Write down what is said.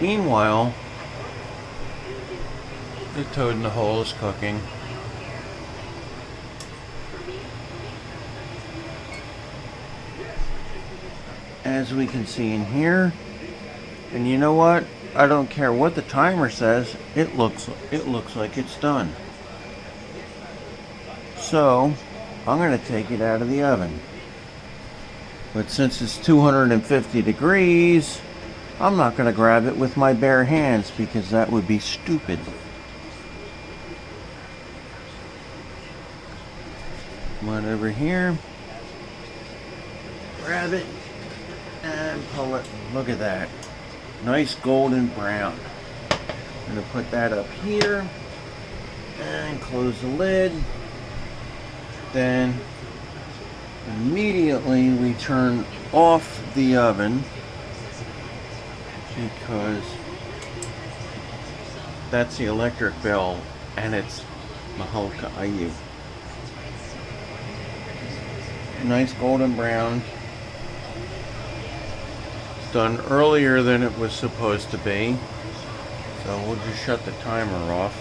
Meanwhile, the toad in the hole is cooking. As we can see in here. And you know what? I don't care what the timer says, it looks like it's done. So I'm going to take it out of the oven. But since it's 250 degrees, I'm not going to grab it with my bare hands because that would be stupid. Come on over here. Grab it and pull it. Look at that. Nice golden brown. I'm going to put that up here and close the lid. Then immediately we turn off the oven because that's the electric bell and it's mahal kaayo. Nice golden brown. It's done earlier than it was supposed to be, so we'll just shut the timer off.